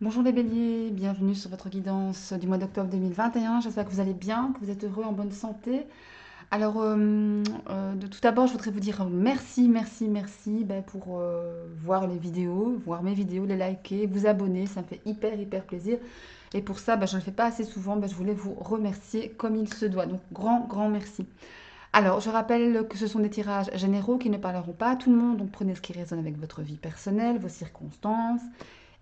Bonjour les béliers, bienvenue sur votre guidance du mois d'octobre 2021. J'espère que vous allez bien, que vous êtes heureux, en bonne santé. Alors, de tout d'abord, je voudrais vous dire merci, merci, merci pour voir les vidéos, voir mes vidéos, les liker, vous abonner, ça me fait hyper, hyper plaisir. Et pour ça, je ne le fais pas assez souvent, je voulais vous remercier comme il se doit. Donc, grand, grand merci. Alors, je rappelle que ce sont des tirages généraux qui ne parleront pas à tout le monde, donc prenez ce qui résonne avec votre vie personnelle, vos circonstances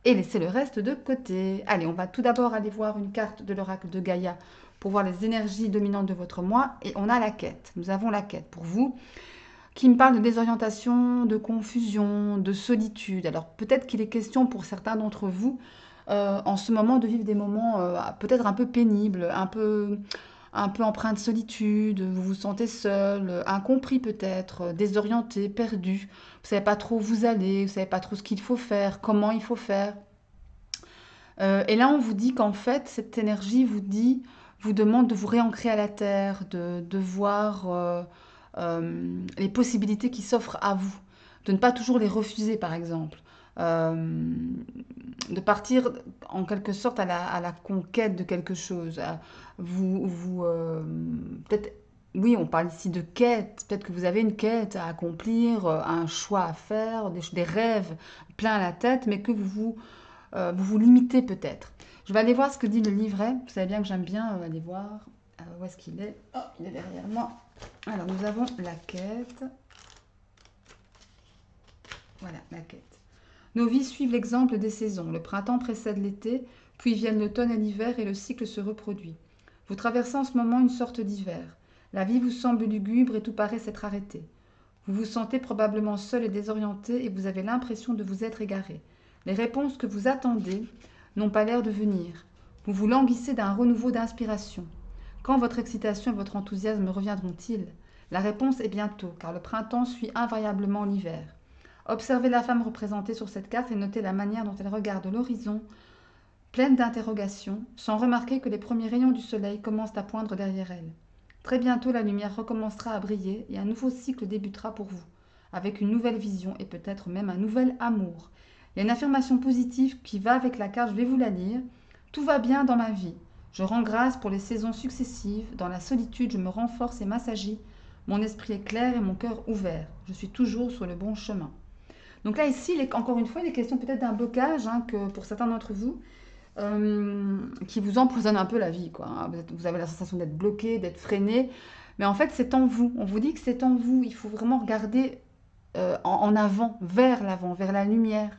et laissez le reste de côté. Allez, on va tout d'abord aller voir une carte de l'oracle de Gaïa pour voir les énergies dominantes de votre mois. Et on a la quête. Nous avons la quête pour vous qui me parle de désorientation, de confusion, de solitude. Alors peut-être qu'il est question pour certains d'entre vous en ce moment de vivre des moments peut-être un peu pénibles, un peu empreint de solitude, vous vous sentez seul, incompris peut-être, désorienté, perdu. Vous savez pas trop où vous allez, vous savez pas trop ce qu'il faut faire, comment il faut faire. Et là, on vous dit qu'en fait, cette énergie vous demande de vous réancrer à la terre, de voir les possibilités qui s'offrent à vous, de ne pas toujours les refuser, par exemple. Euh, de partir en quelque sorte à la conquête de quelque chose. Peut-être, oui, on parle ici de quête. Peut-être que vous avez une quête à accomplir, un choix à faire, des rêves plein à la tête, mais que vous limitez peut-être. Je vais aller voir ce que dit le livret. Vous savez bien que j'aime bien aller voir où est-ce qu'il est. Oh, il est derrière moi. Alors, nous avons la quête. Voilà, la quête. Nos vies suivent l'exemple des saisons. Le printemps précède l'été, puis viennent l'automne et l'hiver et le cycle se reproduit. Vous traversez en ce moment une sorte d'hiver. La vie vous semble lugubre et tout paraît s'être arrêté. Vous vous sentez probablement seul et désorienté et vous avez l'impression de vous être égaré. Les réponses que vous attendez n'ont pas l'air de venir. Vous vous languissez d'un renouveau d'inspiration. Quand votre excitation et votre enthousiasme reviendront-ils? La réponse est bientôt, car le printemps suit invariablement l'hiver. Observez la femme représentée sur cette carte et notez la manière dont elle regarde l'horizon, pleine d'interrogations, sans remarquer que les premiers rayons du soleil commencent à poindre derrière elle. Très bientôt, la lumière recommencera à briller et un nouveau cycle débutera pour vous, avec une nouvelle vision et peut-être même un nouvel amour. Il y a une affirmation positive qui va avec la carte, je vais vous la lire. Tout va bien dans ma vie. Je rends grâce pour les saisons successives. Dans la solitude, je me renforce et m'assagis. Mon esprit est clair et mon cœur ouvert. Je suis toujours sur le bon chemin. Donc là, ici, encore une fois, il est question peut-être d'un blocage que pour certains d'entre vous, qui vous empoisonne un peu la vie, quoi, hein. Vous avez la sensation d'être bloqué, d'être freiné, mais en fait, c'est en vous. On vous dit que c'est en vous. Il faut vraiment regarder en avant, vers la lumière.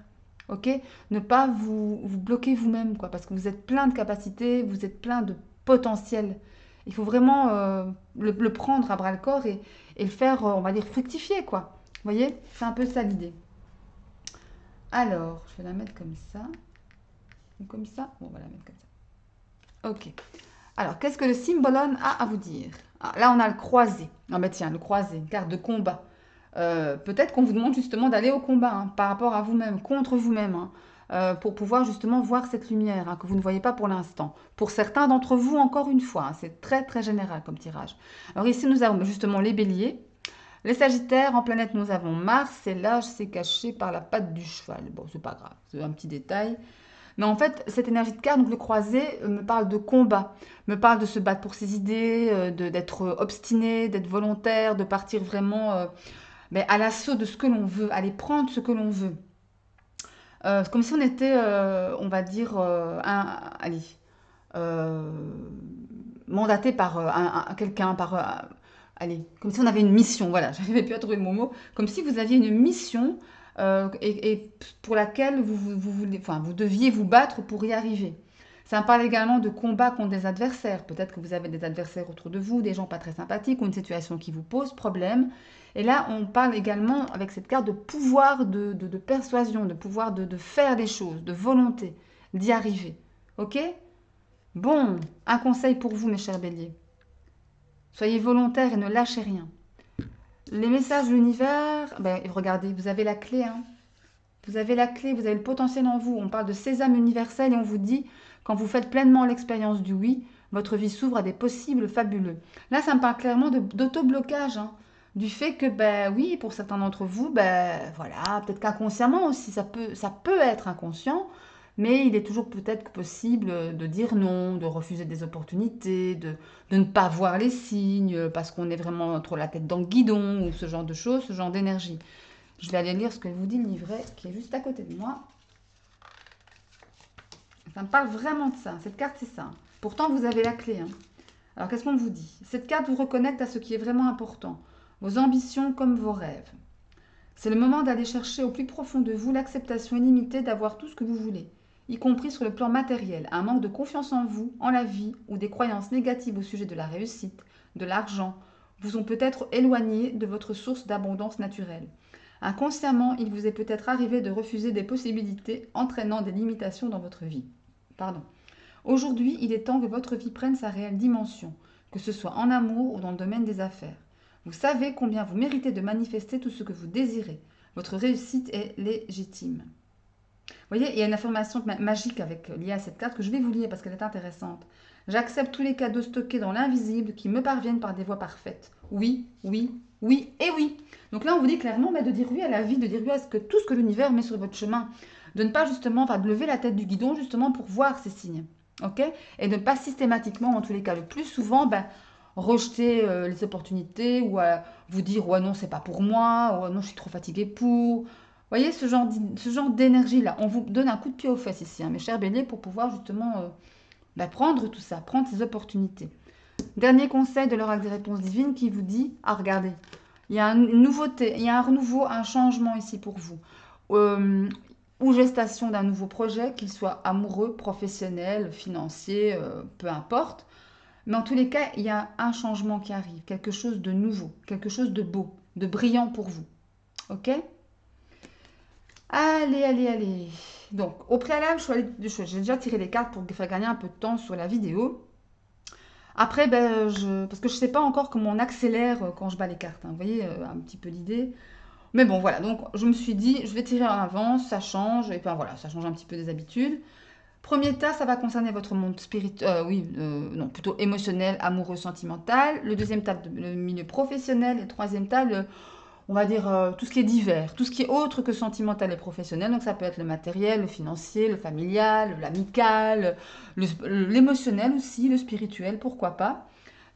Ok? Ne pas vous bloquer vous-même, quoi, parce que vous êtes plein de capacités, vous êtes plein de potentiel. Il faut vraiment le prendre à bras le corps et le faire, on va dire, fructifier, quoi. Vous voyez? C'est un peu ça l'idée. Alors, je vais la mettre comme ça. Ou comme ça. Bon, on va la mettre comme ça. Ok. Alors, qu'est-ce que le Symbolon a à vous dire? Ah, là, on a le croisé. Ah, bah tiens, le croisé, une carte de combat. Peut-être qu'on vous demande justement d'aller au combat par rapport à vous-même, contre vous-même, pour pouvoir justement voir cette lumière que vous ne voyez pas pour l'instant. Pour certains d'entre vous, encore une fois, c'est très très général comme tirage. Alors ici, nous avons justement les béliers. Les sagittaires, en planète, nous avons Mars, et là, c'est caché par la patte du cheval. Bon, c'est pas grave, c'est un petit détail. Mais en fait, cette énergie de carte, donc le croisé, me parle de combat, me parle de se battre pour ses idées, d'être obstiné, d'être volontaire, de partir vraiment à l'assaut de ce que l'on veut, aller prendre ce que l'on veut. Comme si on était, on va dire, allez, euh, mandaté par quelqu'un, allez, comme si on avait une mission, voilà, j'arrivais plus à trouver mon mot, comme si vous aviez une mission et pour laquelle vous deviez vous battre pour y arriver. Ça me parle également de combat contre des adversaires. Peut-être que vous avez des adversaires autour de vous, des gens pas très sympathiques ou une situation qui vous pose problème. Et là, on parle également avec cette carte de pouvoir de persuasion, de pouvoir de faire des choses, de volonté, d'y arriver. Ok? Bon, un conseil pour vous, mes chers béliers. Soyez volontaires et ne lâchez rien. Les messages de l'univers, regardez, vous avez la clé. Vous avez la clé, vous avez le potentiel en vous. On parle de sésame universel et on vous dit, quand vous faites pleinement l'expérience du oui, votre vie s'ouvre à des possibles fabuleux. Là, ça me parle clairement d'auto-blocage. Du fait que, oui, pour certains d'entre vous, voilà, peut-être qu'inconsciemment aussi, ça peut être inconscient, Mais il est toujours peut-être possible de dire non, de refuser des opportunités, de ne pas voir les signes parce qu'on est vraiment trop la tête dans le guidon ou ce genre de choses, ce genre d'énergie. Je vais aller lire ce que vous dit le livret qui est juste à côté de moi. Ça me parle vraiment de ça. Cette carte, c'est ça. Pourtant, vous avez la clé. Hein. Alors, qu'est-ce qu'on vous dit? Cette carte vous reconnecte à ce qui est vraiment important. Vos ambitions comme vos rêves. C'est le moment d'aller chercher au plus profond de vous l'acceptation illimitée d'avoir tout ce que vous voulez, y compris sur le plan matériel. Un manque de confiance en vous, en la vie, ou des croyances négatives au sujet de la réussite, de l'argent, vous ont peut-être éloigné de votre source d'abondance naturelle. Inconsciemment, il vous est peut-être arrivé de refuser des possibilités entraînant des limitations dans votre vie. Pardon. Aujourd'hui, il est temps que votre vie prenne sa réelle dimension, que ce soit en amour ou dans le domaine des affaires. Vous savez combien vous méritez de manifester tout ce que vous désirez. Votre réussite est légitime. Vous voyez, il y a une affirmation magique liée à cette carte que je vais vous lire parce qu'elle est intéressante. J'accepte tous les cadeaux stockés dans l'invisible qui me parviennent par des voies parfaites. Oui, oui, oui et oui. Donc là, on vous dit clairement de dire oui à la vie, de dire oui à tout ce que l'univers met sur votre chemin. De ne pas justement, enfin de lever la tête du guidon justement pour voir ces signes. Ok? Et de ne pas systématiquement, en tous les cas, le plus souvent, rejeter les opportunités ou vous dire ouais non, c'est pas pour moi, ou non, je suis trop fatiguée pour. Vous voyez, ce genre d'énergie-là, on vous donne un coup de pied aux fesses ici, hein, mes chers béliers, pour pouvoir justement prendre tout ça, prendre ces opportunités. Dernier conseil de l'oracle des réponses divines qui vous dit, ah regardez, il y a une nouveauté, il y a un renouveau, un changement ici pour vous. Ou gestation d'un nouveau projet, qu'il soit amoureux, professionnel, financier, peu importe. Mais en tous les cas, il y a un changement qui arrive, quelque chose de nouveau, quelque chose de beau, de brillant pour vous. Ok? Allez, allez, allez. Donc, au préalable, j'ai déjà tiré les cartes pour faire gagner un peu de temps sur la vidéo. Après, parce que je ne sais pas encore comment on accélère quand je bats les cartes. Hein. Vous voyez un petit peu l'idée. Mais bon, voilà. Donc, je me suis dit, je vais tirer en avance, ça change. Et puis voilà, ça change un petit peu des habitudes. Premier tas, ça va concerner votre monde spirituel, non, plutôt émotionnel, amoureux, sentimental. Le deuxième tas, le milieu professionnel. Et le troisième tas, on va dire tout ce qui est divers, tout ce qui est autre que sentimental et professionnel. Donc ça peut être le matériel, le financier, le familial, l'amical, l'émotionnel aussi, le spirituel, pourquoi pas.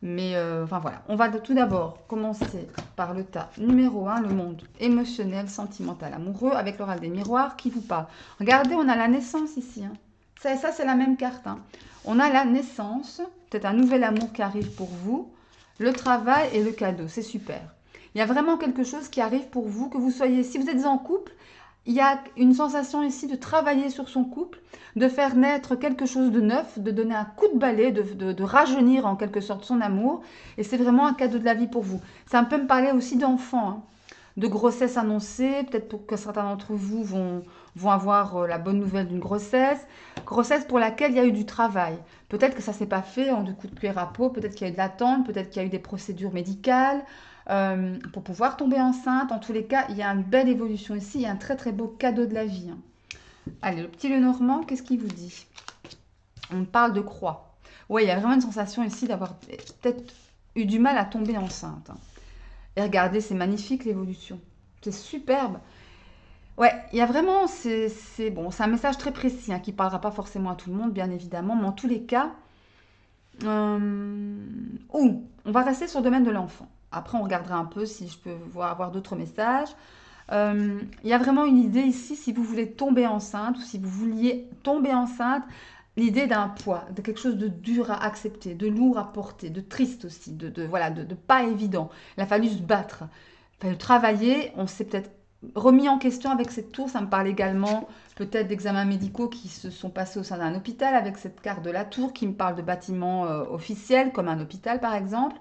Mais enfin voilà, on va tout d'abord commencer par le tas numéro 1, le monde émotionnel, sentimental, amoureux, avec l'oral des miroirs qui vous parle. Regardez, on a la naissance ici. Hein. Ça c'est la même carte. Hein. On a la naissance, peut-être un nouvel amour qui arrive pour vous, le travail et le cadeau, c'est super. Il y a vraiment quelque chose qui arrive pour vous, que vous soyez, si vous êtes en couple, il y a une sensation ici de travailler sur son couple, de faire naître quelque chose de neuf, de donner un coup de balai, de rajeunir en quelque sorte son amour. Et c'est vraiment un cadeau de la vie pour vous. Ça peut me parler aussi d'enfants, hein, de grossesse annoncée. Peut-être pour que certains d'entre vous vont avoir la bonne nouvelle d'une grossesse. Grossesse pour laquelle il y a eu du travail. Peut-être que ça ne s'est pas fait en deux coups de cuillère à peau. Peut-être qu'il y a eu de l'attente. Peut-être qu'il y a eu des procédures médicales. Pour pouvoir tomber enceinte. En tous les cas, il y a une belle évolution ici, il y a un très très beau cadeau de la vie. Hein. Allez, le petit Lenormand, qu'est-ce qu'il vous dit? On parle de croix. Oui, il y a vraiment une sensation ici d'avoir peut-être eu du mal à tomber enceinte. Hein. Et regardez, c'est magnifique l'évolution. C'est superbe. Ouais, il y a vraiment, bon, c'est un message très précis hein, qui ne parlera pas forcément à tout le monde, bien évidemment, mais en tous les cas, on va rester sur le domaine de l'enfant. Après, on regardera un peu si je peux avoir d'autres messages. Il y a vraiment une idée ici, si vous voulez tomber enceinte ou si vous vouliez tomber enceinte, l'idée d'un poids, de quelque chose de dur à accepter, de lourd à porter, de triste aussi, voilà, de pas évident. Il a fallu se battre, il a fallu travailler. On s'est peut-être remis en question avec cette tour. Ça me parle également peut-être d'examens médicaux qui se sont passés au sein d'un hôpital avec cette carte de la tour qui me parle de bâtiments officiels comme un hôpital par exemple.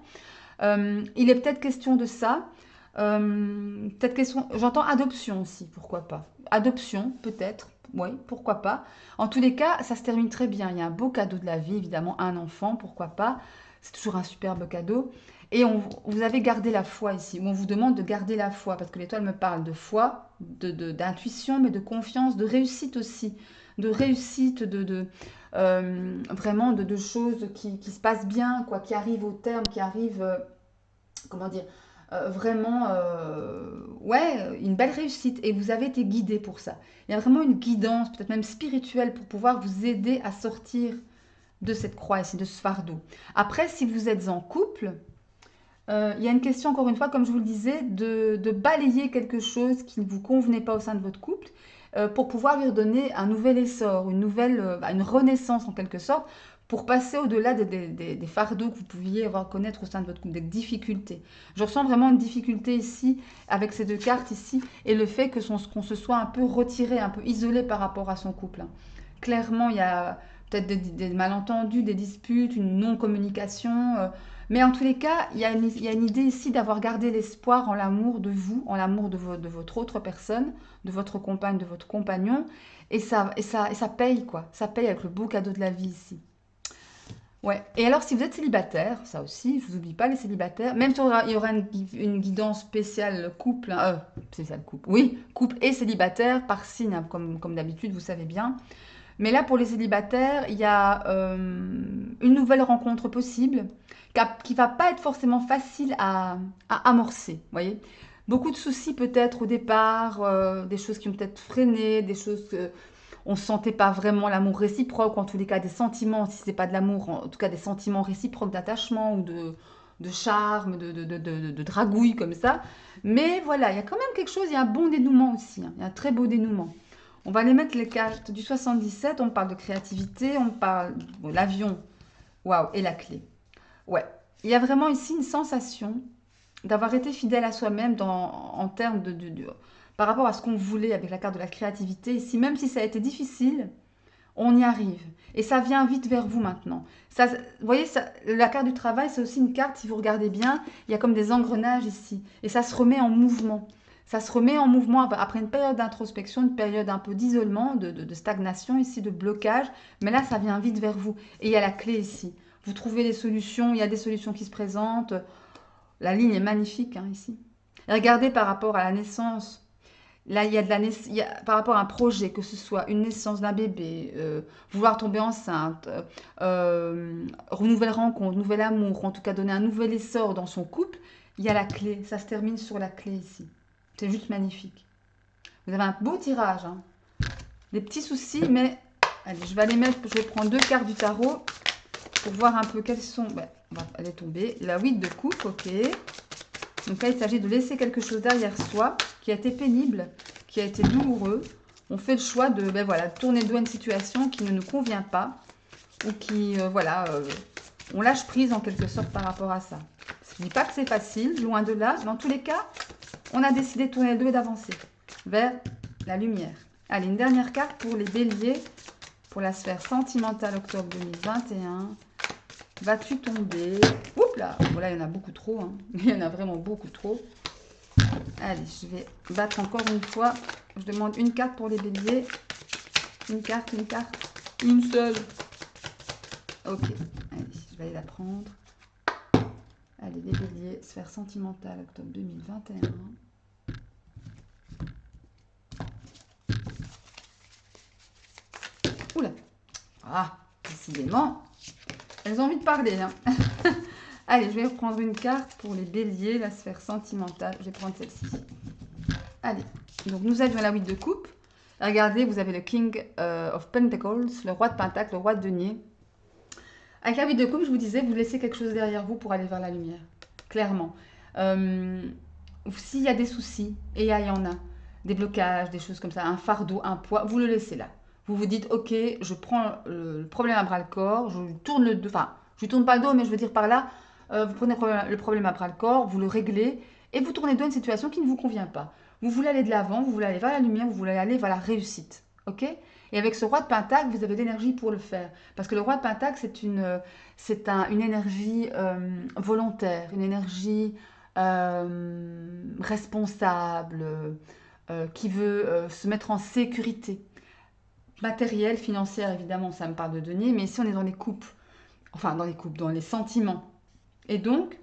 Il est peut-être question de ça. Peut-être question, j'entends adoption aussi, pourquoi pas. Adoption, peut-être, oui, pourquoi pas. En tous les cas, ça se termine très bien. Il y a un beau cadeau de la vie, évidemment, un enfant, pourquoi pas. C'est toujours un superbe cadeau. Et vous avez gardé la foi ici, où on vous demande de garder la foi, parce que l'étoile me parle de foi, d'intuition, mais de confiance, de réussite aussi. De réussite, vraiment de choses qui se passent bien, quoi, qui arrivent au terme, qui arrivent, comment dire, vraiment, ouais, une belle réussite. Et vous avez été guidé pour ça. Il y a vraiment une guidance, peut-être même spirituelle, pour pouvoir vous aider à sortir de cette croix ici, de ce fardeau. Après, si vous êtes en couple, il y a une question, encore une fois, comme je vous le disais, de balayer quelque chose qui ne vous convenait pas au sein de votre couple pour pouvoir lui redonner un nouvel essor, une nouvelle, une renaissance en quelque sorte, pour passer au-delà des fardeaux que vous pouviez avoir connaître au sein de votre couple, des difficultés. Je ressens vraiment une difficulté ici, avec ces deux cartes ici, et le fait qu'on se soit un peu retiré, un peu isolé par rapport à son couple, hein. Clairement, il y a peut-être des malentendus, des disputes, une non-communication. Mais en tous les cas, il y a une idée ici d'avoir gardé l'espoir en l'amour de vous, en l'amour de votre autre personne, de votre compagne, de votre compagnon. Et ça paye, quoi. Ça paye avec le beau cadeau de la vie ici. Ouais. Et alors, si vous êtes célibataire, ça aussi, je vous oublie pas les célibataires, même si il y aura une guidance spéciale couple, hein, spéciale couple, oui, couple et célibataire par signe, hein, comme d'habitude, vous savez bien. Mais là, pour les célibataires, il y a une nouvelle rencontre possible qui va pas être forcément facile à amorcer. Vous voyez, beaucoup de soucis peut-être au départ, des choses qui ont peut-être freiné, des choses que on ne sentait pas vraiment l'amour réciproque, ou en tous les cas des sentiments, si c'est pas de l'amour, en tout cas des sentiments réciproques d'attachement ou de charme, de dragouille comme ça. Mais voilà, il y a quand même quelque chose, il y a un bon dénouement aussi, hein, il y a un très beau dénouement. On va les mettre les cartes du 77, on parle de créativité, on parle de l'avion, waouh, et la clé. Ouais, il y a vraiment ici une sensation d'avoir été fidèle à soi-même en termes par rapport à ce qu'on voulait avec la carte de la créativité. Ici, même si ça a été difficile, on y arrive. Et ça vient vite vers vous maintenant. Ça, vous voyez, la carte du travail, c'est aussi une carte, si vous regardez bien, il y a comme des engrenages ici. Et ça se remet en mouvement. Ça se remet en mouvement après une période d'introspection, une période un peu d'isolement, de stagnation ici, de blocage. Mais là, ça vient vite vers vous. Et il y a la clé ici. Vous trouvez des solutions, il y a des solutions qui se présentent. La ligne est magnifique, hein, ici. Et regardez par rapport à la naissance. Là, il y a par rapport à un projet, que ce soit une naissance d'un bébé, vouloir tomber enceinte, une nouvelle rencontre, nouvel amour, en tout cas donner un nouvel essor dans son couple, il y a la clé. Ça se termine sur la clé ici. C'est juste magnifique. Vous avez un beau tirage, hein. Des petits soucis, mais allez, je vais aller mettre, je vais prendre deux cartes du tarot pour voir un peu quelles sont. Ouais, elle est tombée. La 8 de coupe, ok. Donc là, il s'agit de laisser quelque chose derrière soi qui a été pénible, qui a été douloureux. On fait le choix de voilà, tourner le dos à une situation qui ne nous convient pas ou qui, voilà, on lâche prise en quelque sorte par rapport à ça. Je ne dis pas que c'est facile, loin de là. Dans tous les cas, on a décidé de tourner le dos et d'avancer vers la lumière. Allez, une dernière carte pour les béliers, pour la sphère sentimentale octobre 2021. Vas-tu tomber? Oups là, voilà, il y en a beaucoup trop, hein. Il y en a vraiment beaucoup trop. Allez, je vais battre encore une fois. Je demande une carte pour les béliers. Une carte, une seule. Ok, allez, je vais aller la prendre. Allez, les béliers, sphère sentimentale, octobre 2021. Oula. Ah, décidément, elles ont envie de parler, hein. Allez, je vais reprendre une carte pour les béliers, la sphère sentimentale. Je vais prendre celle-ci. Allez, donc nous avions la 8 de coupe. Regardez, vous avez le King of Pentacles, le roi de Pentacle, le roi de denier. Avec la 8 de coupe, je vous disais, vous laissez quelque chose derrière vous pour aller vers la lumière. Clairement. S'il y a des soucis, et il y en a, des blocages, des choses comme ça, un fardeau, un poids, vous le laissez là. Vous vous dites, ok, je prends le problème à bras le corps, je lui tourne le dos, enfin, je lui tourne pas le dos, mais je veux dire par là, vous prenez le problème à bras le corps, vous le réglez, et vous tournez le dos à une situation qui ne vous convient pas. Vous voulez aller de l'avant, vous voulez aller vers la lumière, vous voulez aller vers la réussite. Ok? Et avec ce roi de Pentacle, vous avez l'énergie pour le faire. Parce que le roi de Pentacle, une énergie volontaire, une énergie responsable, qui veut se mettre en sécurité. Matérielle, financière, évidemment, ça me parle de denier, mais ici on est dans les coupes. Enfin, dans les coupes, dans les sentiments. Et donc,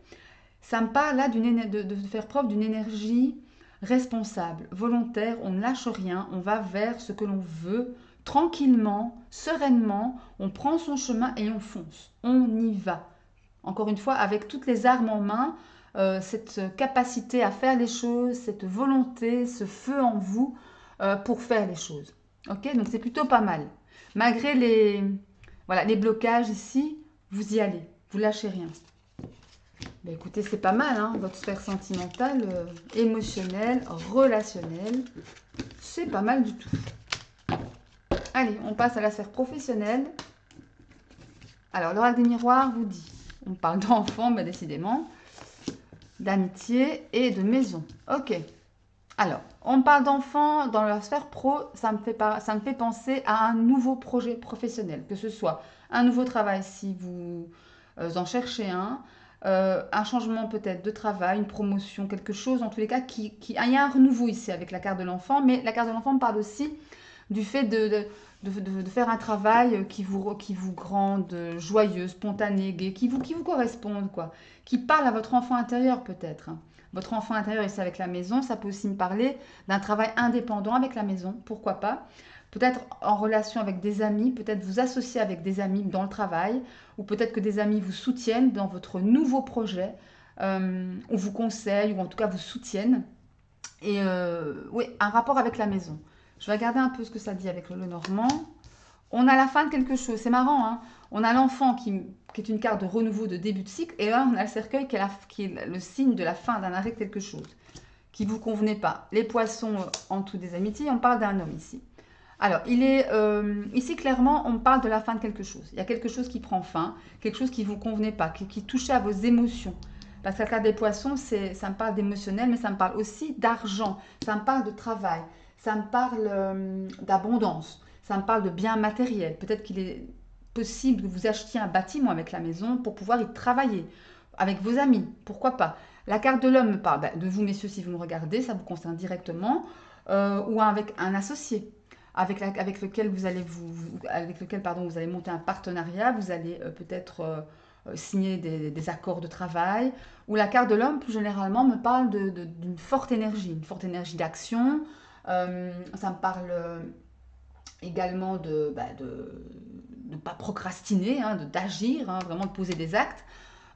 ça me parle là de faire preuve d'une énergie responsable, volontaire, on ne lâche rien, on va vers ce que l'on veut, tranquillement, sereinement, on prend son chemin et on fonce, on y va. Encore une fois, avec toutes les armes en main, cette capacité à faire les choses, cette volonté, ce feu en vous pour faire les choses. Ok, donc c'est plutôt pas mal. Malgré voilà, les blocages ici, vous y allez, vous lâchez rien. Ben écoutez, c'est pas mal, hein, votre sphère sentimentale, émotionnelle, relationnelle, c'est pas mal du tout. Allez, on passe à la sphère professionnelle. Alors, l'oracle des miroirs vous dit, on parle d'enfants, ben décidément, d'amitié et de maison. Ok. Alors, on parle d'enfants dans la sphère pro, ça me fait penser à un nouveau projet professionnel, que ce soit un nouveau travail si vous en cherchez un changement peut-être de travail, une promotion, quelque chose, en tous les cas, il y a un renouveau ici avec la carte de l'enfant, mais la carte de l'enfant me parle aussi du fait de faire un travail qui vous rende joyeux, spontané, gai, qui vous corresponde, quoi, qui parle à votre enfant intérieur peut-être. Votre enfant intérieur ici avec la maison, ça peut aussi me parler d'un travail indépendant avec la maison, pourquoi pas. Peut-être en relation avec des amis, peut-être vous associer avec des amis dans le travail, ou peut-être que des amis vous soutiennent dans votre nouveau projet, ou vous conseillent, ou en tout cas vous soutiennent. Et oui, un rapport avec la maison. Je vais regarder un peu ce que ça dit avec le Normand. On a la fin de quelque chose, c'est marrant, hein. On a l'enfant qui est une carte de renouveau, de début de cycle, et là on a le cercueil qui est le signe de la fin, d'un arrêt de quelque chose, qui ne vous convenait pas. Les poissons en dessous des amitiés, on parle d'un homme ici. Alors, ici clairement, on parle de la fin de quelque chose. Il y a quelque chose qui prend fin, quelque chose qui ne vous convenait pas, qui touchait à vos émotions. Parce que la carte des poissons, ça me parle d'émotionnel, mais ça me parle aussi d'argent, ça me parle de travail, ça me parle d'abondance, ça me parle de biens matériels. Peut-être qu'il est possible que vous achetiez un bâtiment avec la maison pour pouvoir y travailler, avec vos amis, pourquoi pas. La carte de l'homme me parle de vous, messieurs, si vous me regardez, ça vous concerne directement, ou avec un associé avec lequel vous allez monter un partenariat, vous allez peut-être signer des accords de travail, où la carte de l'homme, plus généralement, me parle d'une forte énergie, une forte énergie d'action. Ça me parle également de ne pas procrastiner, hein, d'agir, hein, vraiment de poser des actes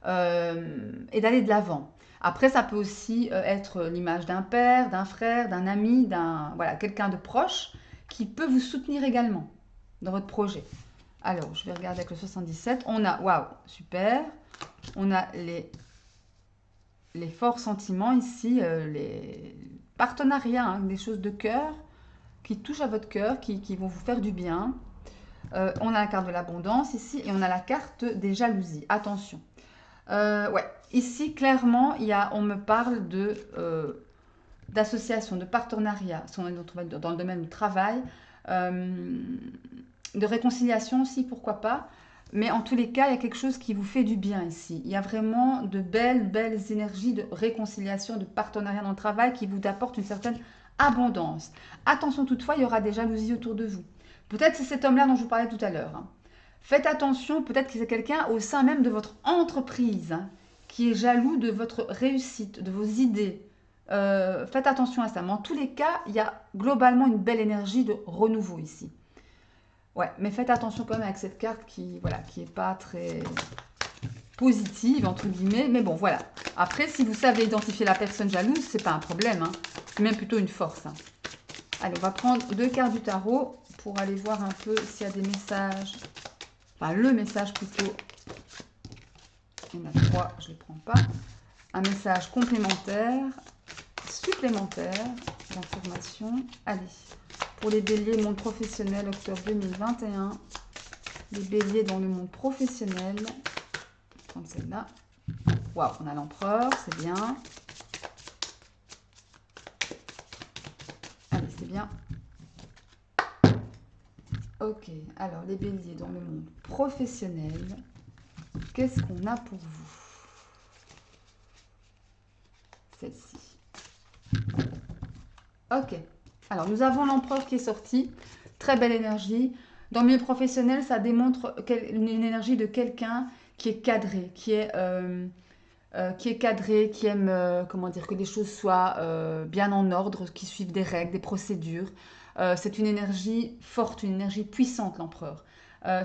et d'aller de l'avant. Après, ça peut aussi être l'image d'un père, d'un frère, d'un ami, voilà, quelqu'un de proche qui peut vous soutenir également dans votre projet. Alors, je vais regarder avec le 77. On a, waouh, super. On a les forts sentiments ici, les partenariats, hein, des choses de cœur qui touchent à votre cœur, qui vont vous faire du bien. On a la carte de l'abondance ici et on a la carte des jalousies. Attention. Ouais, ici, clairement, on me parle d'association, de partenariat, si on est dans le domaine du travail, euh, de réconciliation aussi, pourquoi pas. Mais en tous les cas, il y a quelque chose qui vous fait du bien ici. Il y a vraiment de belles, belles énergies de réconciliation, de partenariat dans le travail qui vous apportent une certaine abondance. Attention toutefois, il y aura des jalousies autour de vous. Peut-être c'est cet homme-là dont je vous parlais tout à l'heure, hein. Faites attention, peut-être que c'est quelqu'un au sein même de votre entreprise, hein, qui est jaloux de votre réussite, de vos idées. Faites attention à ça. Mais en tous les cas, il y a globalement une belle énergie de renouveau ici. Ouais, mais faites attention quand même avec cette carte voilà, qui est pas très positive, entre guillemets. Mais bon, voilà. Après, si vous savez identifier la personne jalouse, c'est pas un problème, hein. C'est même plutôt une force, hein. Allez, on va prendre 2 cartes du tarot pour aller voir un peu s'il y a des messages. Enfin, le message plutôt. Il y en a 3, je ne les prends pas. Un message complémentaire, supplémentaire d'information. Allez, pour les béliers, monde professionnel, octobre 2021. Les béliers dans le monde professionnel. Je vais prendre celle-là. Waouh, on a l'empereur, c'est bien. Allez, c'est bien. Ok, alors les béliers dans le monde professionnel, qu'est-ce qu'on a pour vous? Celle-ci. Ok, alors nous avons l'empereur qui est sorti, très belle énergie. Dans le milieu professionnel, ça démontre une énergie de quelqu'un qui est cadré, qui aime, comment dire, que les choses soient bien en ordre, qui suivent des règles, des procédures. C'est une énergie forte, une énergie puissante, l'empereur.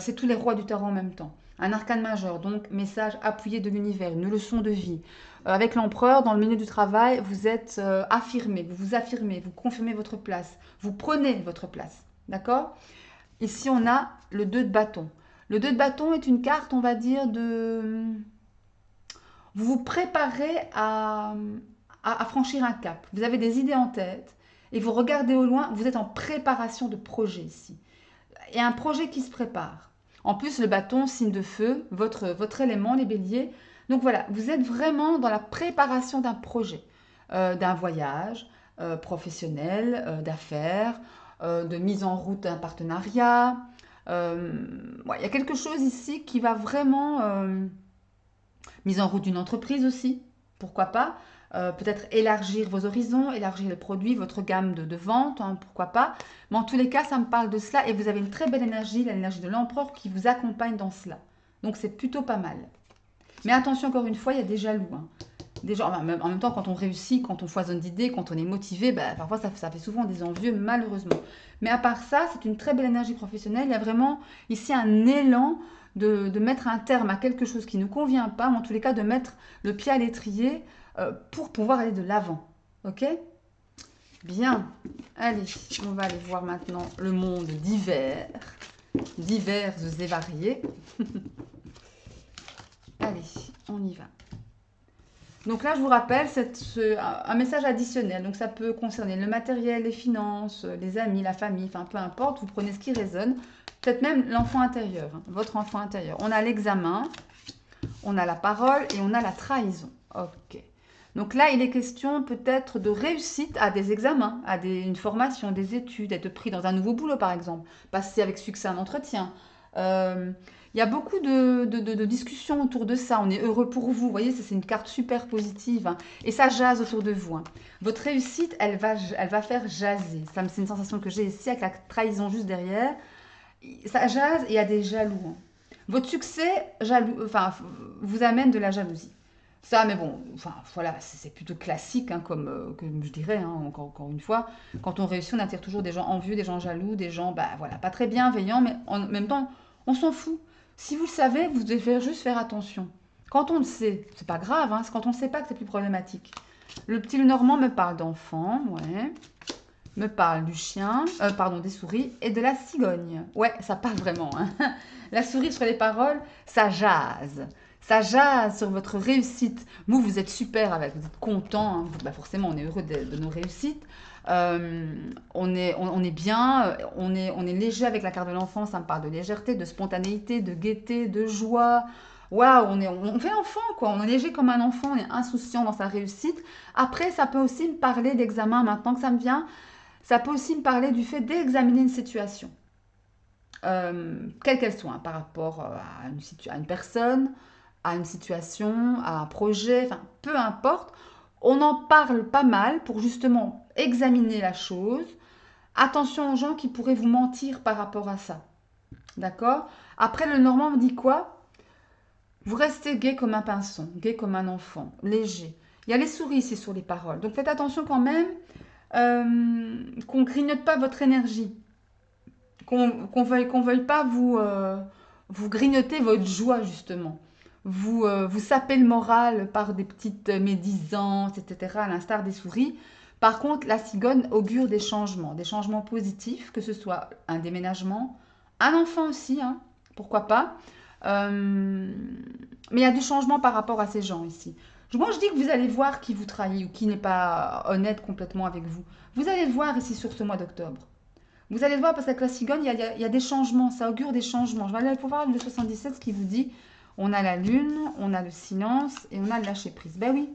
C'est tous les rois du tarot en même temps. Un arcane majeur, donc message appuyé de l'univers, une leçon de vie. Avec l'empereur, dans le milieu du travail, vous êtes affirmé, vous vous affirmez, vous confirmez votre place, vous prenez votre place. D'accord? Ici, on a le 2 de bâton. Le 2 de bâton est une carte, on va dire, de... Vous vous préparez à franchir un cap. Vous avez des idées en tête et vous regardez au loin, vous êtes en préparation de projet ici. Il y a un projet qui se prépare. En plus, le bâton, signe de feu, votre élément, les béliers. Donc voilà, vous êtes vraiment dans la préparation d'un projet, d'un voyage professionnel, d'affaires, de mise en route d'un partenariat. Ouais, il y a quelque chose ici qui va vraiment... mise en route d'une entreprise aussi, pourquoi pas. Peut-être élargir vos horizons, élargir les produits, votre gamme de vente, hein, pourquoi pas. Mais en tous les cas, ça me parle de cela et vous avez une très belle énergie, l'énergie de l'empereur qui vous accompagne dans cela. Donc c'est plutôt pas mal. Mais attention, encore une fois, il y a des jaloux. Hein. Des gens, en même temps, quand on réussit, quand on foisonne d'idées, quand on est motivé, bah, parfois ça fait souvent des envieux, malheureusement. Mais à part ça, c'est une très belle énergie professionnelle. Il y a vraiment ici un élan de mettre un terme à quelque chose qui ne convient pas, ou en tous les cas de mettre le pied à l'étrier pour pouvoir aller de l'avant. Ok? Bien. Allez, on va aller voir maintenant le monde divers. Divers et variés. Allez, on y va. Donc là, je vous rappelle, c'est un message additionnel. Donc ça peut concerner le matériel, les finances, les amis, la famille, enfin peu importe, vous prenez ce qui résonne. Peut-être même l'enfant intérieur, hein, votre enfant intérieur. On a l'examen, on a la parole et on a la trahison. Ok. Donc là, il est question peut-être de réussite à des examens, à une formation, des études, être pris dans un nouveau boulot par exemple, passer avec succès un entretien. Il y a beaucoup de discussions autour de ça. On est heureux pour vous. Vous voyez, ça c'est une carte super positive. Hein. Et ça jase autour de vous. Hein. Votre réussite, elle va faire jaser. C'est une sensation que j'ai ici avec la trahison juste derrière. Ça jase et il y a des jaloux. Hein. Votre succès vous amène de la jalousie. Ça, mais bon, enfin, voilà, c'est plutôt classique, hein, comme je dirais, hein, encore une fois. Quand on réussit, on attire toujours des gens envieux, des gens jaloux, des gens, bah voilà, pas très bienveillants, mais en même temps, on s'en fout. Si vous le savez, vous devez juste faire attention. Quand on le sait, c'est pas grave, hein, c'est quand on ne sait pas que c'est plus problématique. Le petit Normand me parle d'enfant, ouais, me parle du chien, pardon, des souris et de la cigogne. Ouais, ça parle vraiment. Hein. La souris sur les paroles, ça jase. Ça jase sur votre réussite. Vous êtes super avec, vous êtes content. Hein. Bah forcément, on est heureux de nos réussites. On est bien, on est léger avec la carte de l'enfant. Ça me parle de légèreté, de spontanéité, de gaieté, de joie. Waouh, on fait enfant, quoi. On est léger comme un enfant, on est insouciant dans sa réussite. Après, ça peut aussi me parler d'examen, maintenant que ça me vient. Ça peut aussi me parler du fait d'examiner une situation, quelle qu'elle soit, hein, par rapport à une personne, à une situation, à un projet, enfin, peu importe. On en parle pas mal pour justement examiner la chose. Attention aux gens qui pourraient vous mentir par rapport à ça. D'accord? Après, le Normand me dit quoi? Vous restez gai comme un pinson, gai comme un enfant, léger. Il y a les souris ici sur les paroles. Donc faites attention quand même qu'on ne grignote pas votre énergie. Qu'on veuille pas vous grignoter votre joie, justement. Vous sapez le moral par des petites médisances, etc., à l'instar des souris. Par contre, la cigogne augure des changements positifs, que ce soit un déménagement, un enfant aussi, hein, pourquoi pas. Mais il y a du changement par rapport à ces gens ici. Moi, je dis que vous allez voir qui vous trahit ou qui n'est pas honnête complètement avec vous. Vous allez le voir ici sur ce mois d'octobre. Vous allez le voir parce qu'avec la cigogne, il y a des changements, ça augure des changements. Je vais aller pouvoir le 77 ce qui vous dit, on a la lune, on a le silence et on a le lâcher prise. Ben oui,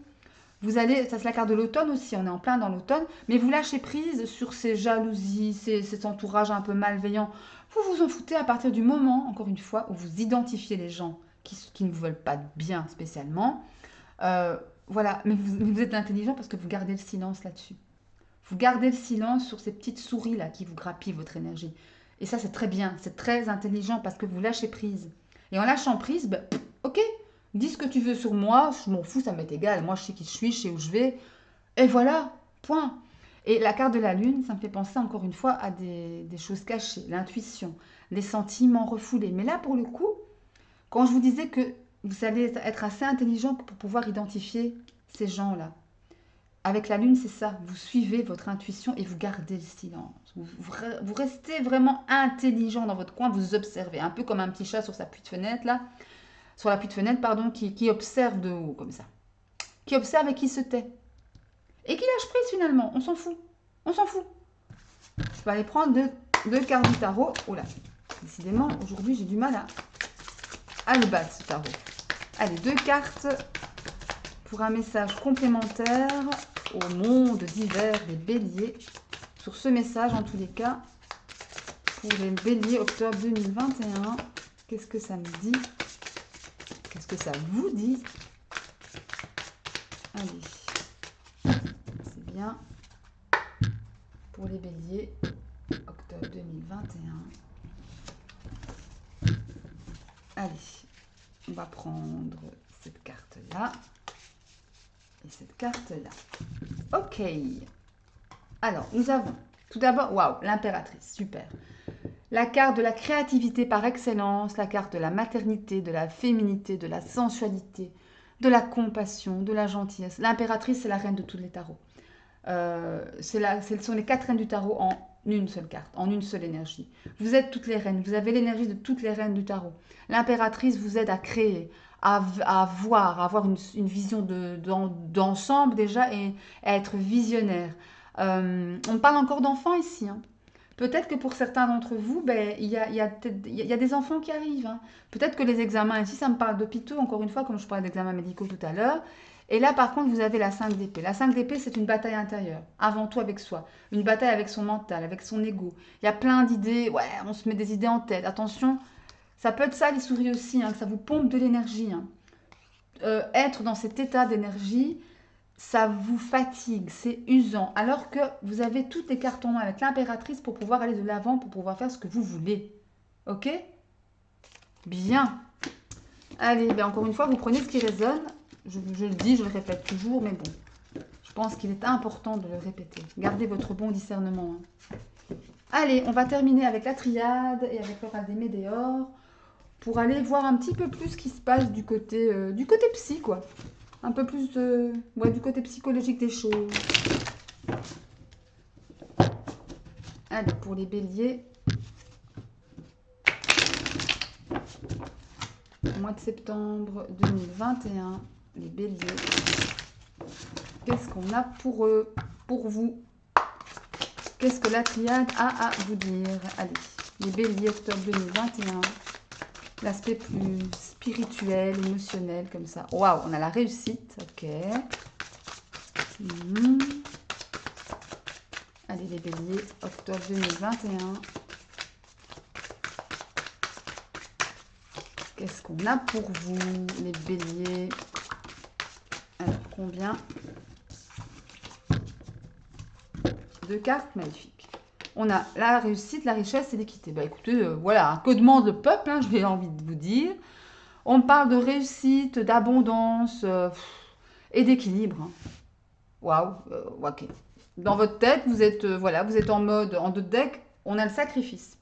vous allez, ça c'est la carte de l'automne aussi, on est en plein dans l'automne, mais vous lâchez prise sur ces jalousies, cet entourage un peu malveillant. Vous vous en foutez à partir du moment, encore une fois, où vous identifiez les gens qui ne vous veulent pas de bien spécialement. Euh, voilà, mais vous êtes intelligent parce que vous gardez le silence là-dessus. Vous gardez le silence sur ces petites souris-là qui vous grappillent votre énergie. Et ça, c'est très bien, c'est très intelligent parce que vous lâchez prise. Et en lâchant prise, ben, ok, dis ce que tu veux sur moi, je m'en fous, ça m'est égal. Moi, je sais qui je suis, je sais où je vais. Et voilà, point. Et la carte de la lune, ça me fait penser encore une fois à des choses cachées, l'intuition, des sentiments refoulés. Mais là, pour le coup, quand je vous disais que vous allez être assez intelligent pour pouvoir identifier ces gens-là, avec la lune, c'est ça. Vous suivez votre intuition et vous gardez le silence. Vous restez vraiment intelligent dans votre coin, vous observez. Un peu comme un petit chat sur sa puits de fenêtre, là. Sur la puits de fenêtre, pardon, qui observe de haut, comme ça. Qui observe et qui se tait. Et qui lâche prise finalement. On s'en fout. On s'en fout. Je vais aller prendre deux cartes du tarot. Oh là, décidément, aujourd'hui, j'ai du mal à le battre, ce tarot. Allez, 2 cartes pour un message complémentaire au monde divers des béliers. Sur ce message, en tous les cas, pour les béliers, octobre 2021, qu'est-ce que ça me dit? Qu'est-ce que ça vous dit? Allez, c'est bien. Pour les béliers, octobre 2021. Allez, on va prendre cette carte-là et cette carte-là. Ok. Alors, nous avons tout d'abord, waouh, l'impératrice, super. La carte de la créativité par excellence, la carte de la maternité, de la féminité, de la sensualité, de la compassion, de la gentillesse. L'impératrice, c'est la reine de tous les tarots. Ce sont les 4 reines du tarot en une seule carte, en une seule énergie. Vous êtes toutes les reines, vous avez l'énergie de toutes les reines du tarot. L'impératrice vous aide à créer, à voir, à avoir une vision d'ensemble déjà et à être visionnaire. On parle encore d'enfants ici. Hein. Peut-être que pour certains d'entre vous, ben, il y a des enfants qui arrivent. Hein. Peut-être que les examens ici, ça me parle d'hôpitaux, encore une fois, comme je parlais d'examens médicaux tout à l'heure. Et là, par contre, vous avez la 5 d'épée. La 5 d'épée, c'est une bataille intérieure, avant tout avec soi. Une bataille avec son mental, avec son ego. Il y a plein d'idées, ouais, on se met des idées en tête. Attention, ça peut être ça, les souris aussi, hein, que ça vous pompe de l'énergie. Hein. Être dans cet état d'énergie, ça vous fatigue, c'est usant. Alors que vous avez toutes les cartes en main avec l'impératrice pour pouvoir aller de l'avant, pour pouvoir faire ce que vous voulez. Ok? Bien. Allez, ben encore une fois, vous prenez ce qui résonne. Je le dis, je le répète toujours, mais bon. Je pense qu'il est important de le répéter. Gardez votre bon discernement. Hein. Allez, on va terminer avec la triade et avec l'oracle des météores pour aller voir un petit peu plus ce qui se passe du côté psy, quoi. Un peu plus du côté psychologique des choses. Allez, pour les béliers. Au mois de septembre 2021, les béliers. Qu'est-ce qu'on a pour eux, pour vous? Qu'est-ce que la triade a à vous dire? Allez, les béliers, octobre 2021. L'aspect plus spirituel, émotionnel, comme ça. Waouh, on a la réussite, ok. Allez, les béliers, octobre 2021. Qu'est-ce qu'on a pour vous, les béliers? Alors, combien? 2 cartes, magnifiques. On a la réussite, la richesse et l'équité. Bah écoutez, voilà, que demande le peuple, hein, j'ai envie de vous dire. On parle de réussite, d'abondance et d'équilibre. Hein. Waouh, ok. Dans votre tête, vous êtes en mode, en 2 decks, on a le sacrifice.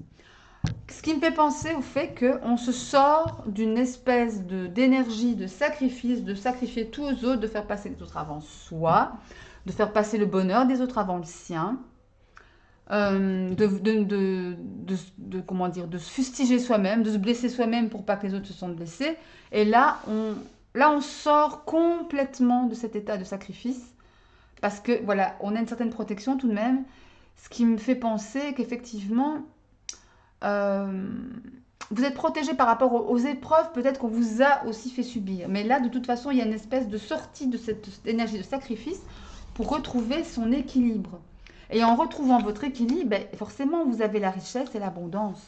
Ce qui me fait penser au fait qu'on se sort d'une espèce d'énergie, de sacrifice, de sacrifier tous aux autres, de faire passer les autres avant soi, de faire passer le bonheur des autres avant le sien. Comment dire, de se fustiger soi-même, de se blesser soi-même pour pas que les autres se sentent blessés. Et là, on sort complètement de cet état de sacrifice parce que voilà, on a une certaine protection tout de même. Ce qui me fait penser qu'effectivement, vous êtes protégé par rapport aux épreuves, peut-être qu'on vous a aussi fait subir. Mais là, de toute façon, il y a une espèce de sortie de cette énergie de sacrifice pour retrouver son équilibre. Et en retrouvant votre équilibre, ben, forcément, vous avez la richesse et l'abondance.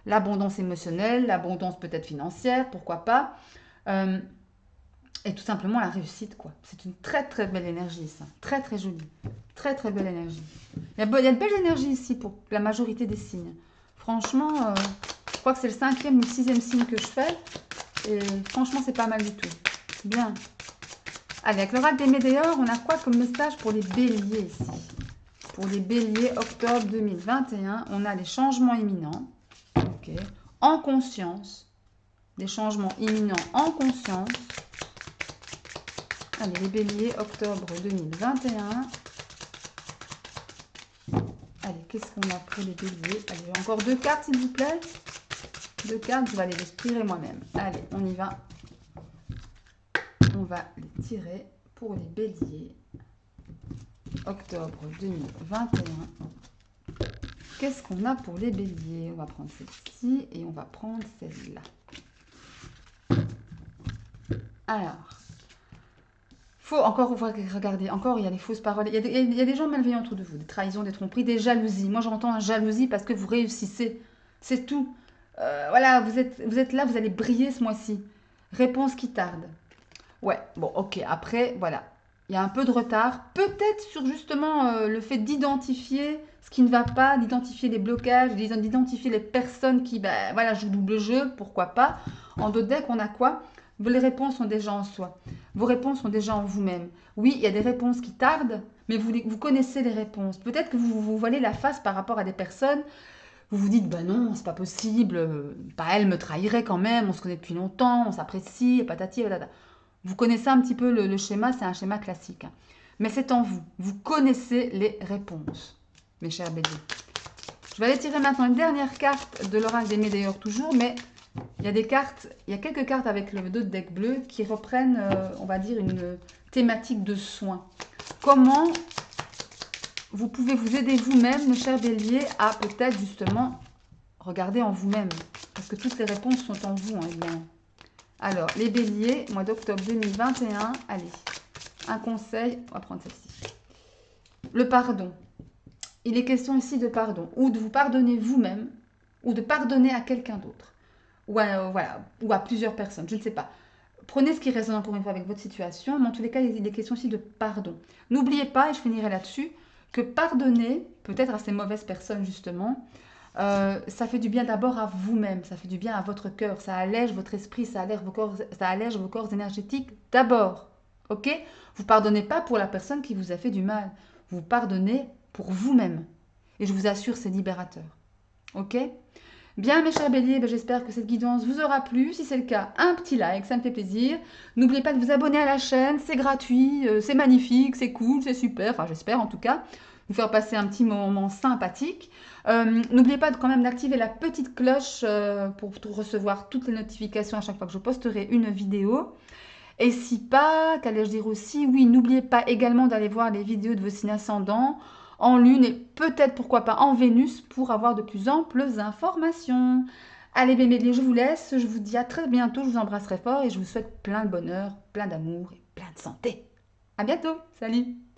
L'abondance émotionnelle, l'abondance peut-être financière, pourquoi pas. Et tout simplement la réussite, quoi. C'est une très, très belle énergie, ça. Très, très jolie. Très, très belle énergie. Il y a de belles énergies ici pour la majorité des signes. Franchement, je crois que c'est le 5e ou le 6e signe que je fais. Et franchement, c'est pas mal du tout. Bien. Allez, avec l'oracle des météores, on a quoi comme message pour les béliers ici? Pour les béliers, octobre 2021, on a les changements imminents. Ok. En conscience. Des changements imminents en conscience. Allez, les béliers, octobre 2021. Allez, qu'est-ce qu'on a pour les béliers? Allez, encore 2 cartes, s'il vous plaît. 2 cartes, je vais aller les tirer moi-même. Allez, on y va. On va les tirer pour les béliers. Octobre 2021. Qu'est-ce qu'on a pour les béliers? On va prendre celle-ci et on va prendre celle-là. Alors, faut encore regarder, encore il y a les fausses paroles, il y a des gens malveillants autour de vous, des trahisons, des tromperies, des jalousies. Moi j'entends jalousie parce que vous réussissez, c'est tout. Voilà, vous êtes là, vous allez briller ce mois-ci. Réponse qui tarde. Ouais, bon, ok, après, voilà. Il y a un peu de retard, peut-être sur justement le fait d'identifier ce qui ne va pas, d'identifier les blocages, d'identifier les personnes qui, ben, voilà, jouent double jeu, pourquoi pas. En d'autres decks, on a quoi? Les réponses sont déjà en soi. Vos réponses sont déjà en vous-même. Oui, il y a des réponses qui tardent, mais vous connaissez les réponses. Peut-être que vous voilez la face par rapport à des personnes. Vous vous dites, bah non, c'est pas possible. Bah, elle me trahirait quand même. On se connaît depuis longtemps, on s'apprécie, patati, patata. Vous connaissez un petit peu le schéma, c'est un schéma classique. Mais c'est en vous. Vous connaissez les réponses, mes chers béliers. Je vais aller tirer maintenant une dernière carte de l'oracle des médailleurs toujours, mais il y a des cartes, il y a quelques cartes avec le dos de deck bleu qui reprennent, on va dire, une thématique de soins. Comment vous pouvez vous aider vous-même, mes chers béliers, à peut-être justement regarder en vous-même. Parce que toutes les réponses sont en vous, hein, évidemment. Alors, les béliers, mois d'octobre 2021, allez, un conseil, on va prendre celle-ci. Le pardon. Il est question ici de pardon, ou de vous pardonner vous-même, ou de pardonner à quelqu'un d'autre. Ou à plusieurs personnes, je ne sais pas. Prenez ce qui résonne encore une fois avec votre situation, mais en tous les cas, il est question aussi de pardon. N'oubliez pas, et je finirai là-dessus, que pardonner, peut-être à ces mauvaises personnes justement, ça fait du bien d'abord à vous-même, ça fait du bien à votre cœur, ça allège votre esprit, ça allège vos corps énergétiques d'abord. Ok? Vous pardonnez pas pour la personne qui vous a fait du mal, vous pardonnez pour vous-même. Et je vous assure, c'est libérateur. Ok? Bien, mes chers béliers, ben, j'espère que cette guidance vous aura plu. Si c'est le cas, un petit like, ça me fait plaisir. N'oubliez pas de vous abonner à la chaîne, c'est gratuit, c'est magnifique, c'est cool, c'est super. Enfin, j'espère en tout cas vous faire passer un petit moment sympathique. N'oubliez pas quand même d'activer la petite cloche pour recevoir toutes les notifications à chaque fois que je posterai une vidéo. Et si pas, qu'allais-je dire aussi, oui, n'oubliez pas également d'aller voir les vidéos de vos signes ascendants en Lune et peut-être, pourquoi pas, en Vénus pour avoir de plus amples informations. Allez, mes béliers, je vous laisse. Je vous dis à très bientôt. Je vous embrasserai fort et je vous souhaite plein de bonheur, plein d'amour et plein de santé. À bientôt. Salut!